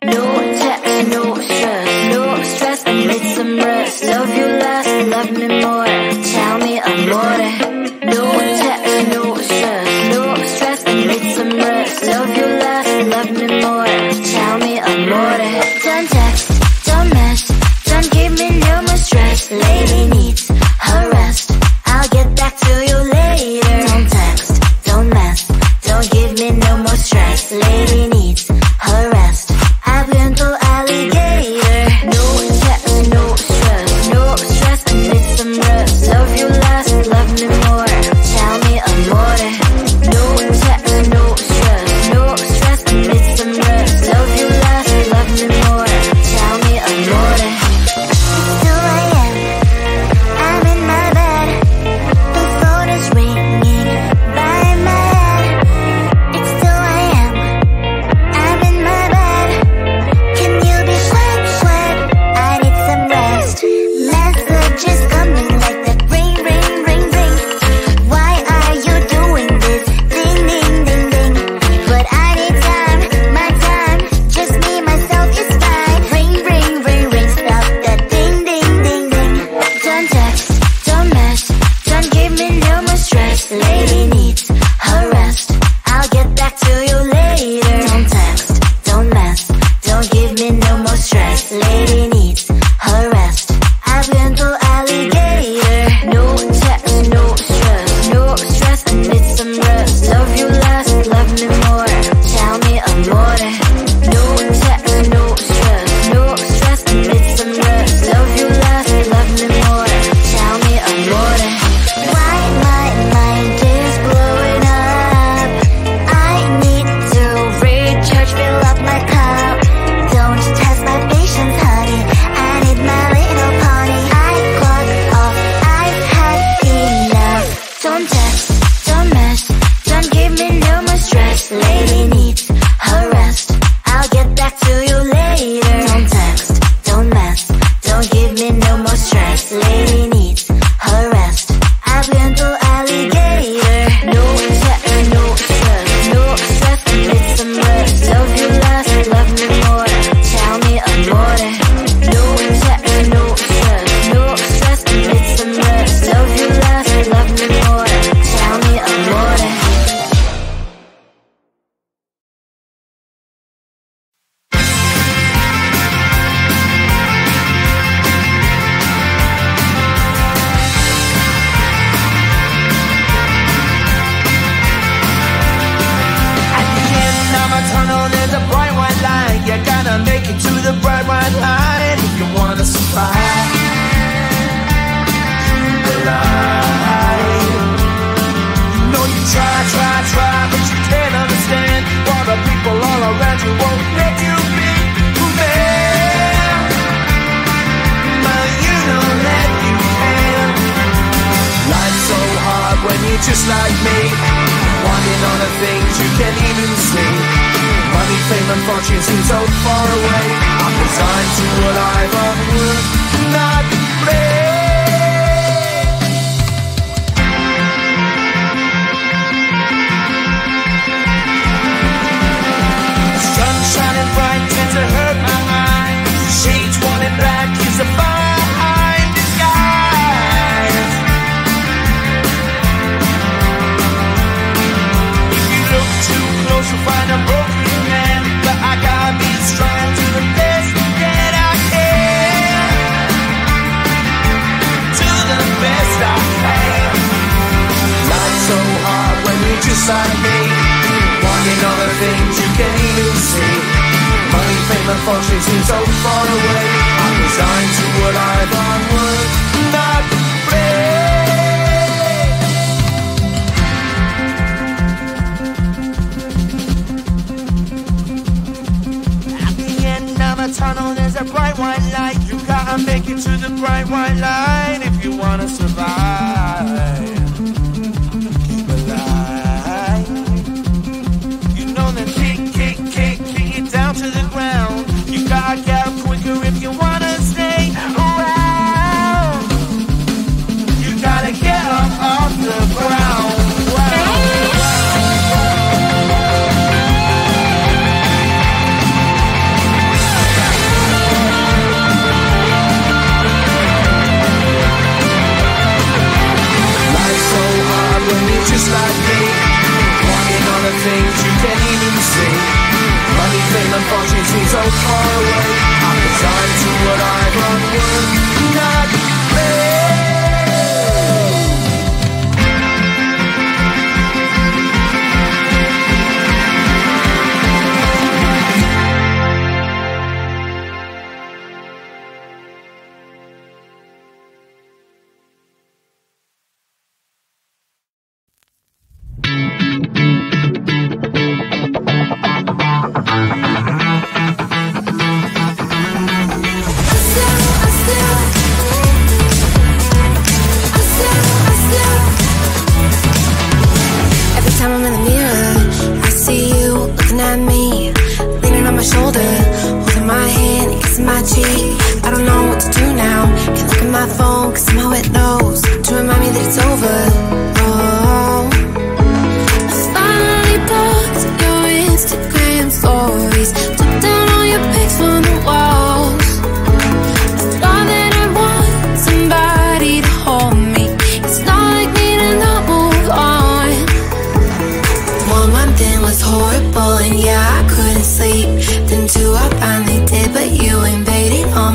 No text, no stress, no stress, I need some rest. Love you less, love me more, tell me amore. No text, no stress, no stress, I need some rest. Love you less, love me more, tell me amore. Don't text, don't mess, don't give me no more stress. Lady needs her rest, I'll get back to you later. Don't text, don't mess, don't give me no more stress. Lady needs her rest, I've been to alligator. No text, no stress, no stress, I need some rest. Love you less, love me more, tell me amore. No text, no stress, no stress, I need some rest. Love you less, love me more, tell me amore. It's 2 a.m., I'm in my bed, the phone is ringing by my head. It's 2 a.m., I'm in my bed, can you be sweat, sweat? I need some rest. Messages coming like that, ring, ring, ring, ring. Why are you doing this? Ding, ding, ding, ding. But I need time, my time, just me, myself is fine. Ring, ring, ring, ring, stop that ding, ding, ding, ding. Don't text, don't mess, don't give me no more stress. Lady needs her rest, I'll get back to you later. Don't text, don't mess, don't give me no more stress. Lady needs her rest, I've been to alligator. No text, no stress, no stress, I need some rest. Love you less, love me more, tell me amore. No text, no stress, no stress, I need some rest. Love you less, love me more, tell me amore. Why my mind is blowing up, I need to recharge, fill up my cup. Don't test my patience, honey, I need my little pony. I clock off, I've had enough. Don't text, don't mess, don't give me no more stress. Lady needs her rest, I'll get back to you later. Don't text, don't mess, don't give me no more stress. Lady needs her rest, I've been to alligator. No text, no stress, no stress, I need some rest. Love you less, love me more, tell me amore. No text, no stress, no stress, I need some rest. Love you less, love me more, tell me amore. At the end of a tunnel, there's a bright white light. You gotta make it to the bright white light if you wanna survive. The light. You know you try, but you can't understand why the people all around you won't let you be who they are. But you know that you can. Life's so hard when you're just like me, wanting all the things you can't even see. Money, fame and fortune seem so far away. I'm resigned to a life of work, not play. Sun shining bright tends to hurt my mind. Shades worn and black is a fine disguise. If you look too close, you'll find a broken man. But I gotta be strong to the best that I can. To the best I can. Life's so hard when you're just like me, wanting all the things you can't even see. Money, fame and fortune seem so far away. I'm resigned to a life on work, not play. At the end of a tunnel, there's a bright white light. You gotta make it to the bright white light if you wanna survive. Keep alive. You know that kick it down to the ground. You gotta get up quicker if you wanna stay around. You gotta get up off the ground. far away. I'm resigned to what I've unworked, not made. Horrible, and yeah, I couldn't sleep. Then 2, I finally did, but you invaded all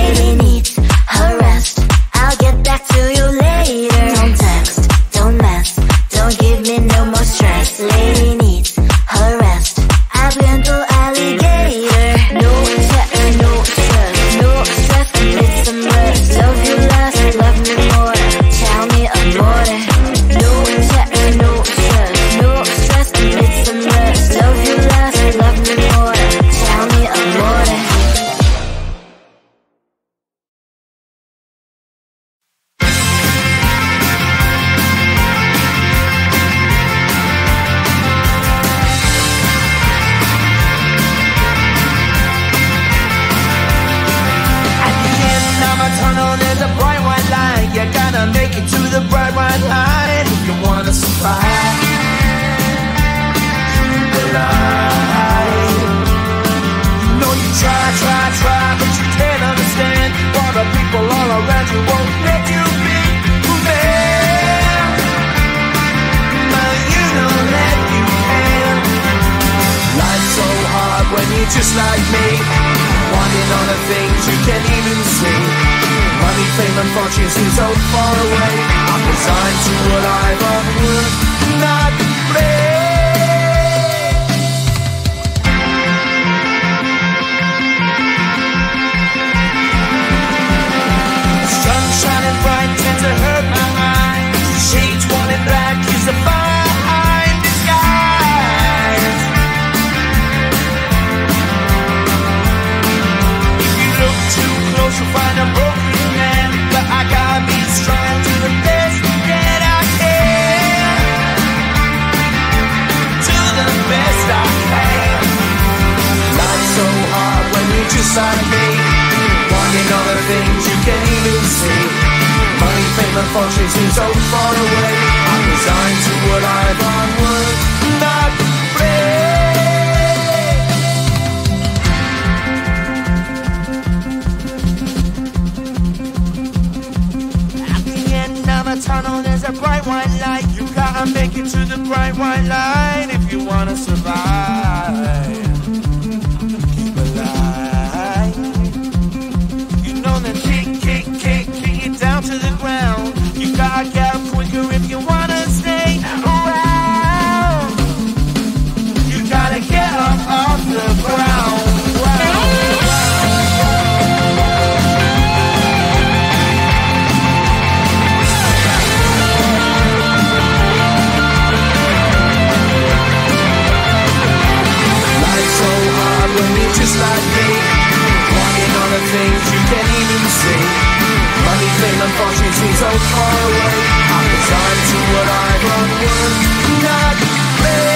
lady needs her rest. I'll get back to you later. Don't text, don't mess, don't give me no more stress. Lady needs her rest. Hablando alligator. No text, no stress, no stress. Need some rest. Love you less, love me more. Tell me amore. No text, no stress, no stress. Need some rest. Love you less, love me more. Tell me amore. At the end of a tunnel, there's a bright white light. You gotta make it to the bright white light if you wanna survive. The light. You know you try, but you can't understand why the people all around you won't let you be who they are. But you know that you can. Life's so hard when you're just like me, wanting all the things you can't even see. Money, fame, and fortune seem so far away. I'm resigned to a life of work, not play. Sun shining bright tends to hurt my eyes. Shades worn in black is the fire in disguise. If you look too close, you'll find a broken man. But I gotta be strong to the best that I can. To the best I can. Life's so hard when you're just like me, wanting all the things you can't even see. Money, fame, and fortune seem so far away. I'm resigned to a life on work, not play. At the end of a tunnel, there's a bright white light. You gotta make it to the bright white light if you wanna survive. Keep alive. You know that kick it down to the ground. You gotta get up quicker if you wanna stay around. You gotta get up off the ground. Life's so hard when you're just like me, wanting all the things you can't even see. Money, fame, and fortune seem so far away. I'm resigned to what I've on work, not play.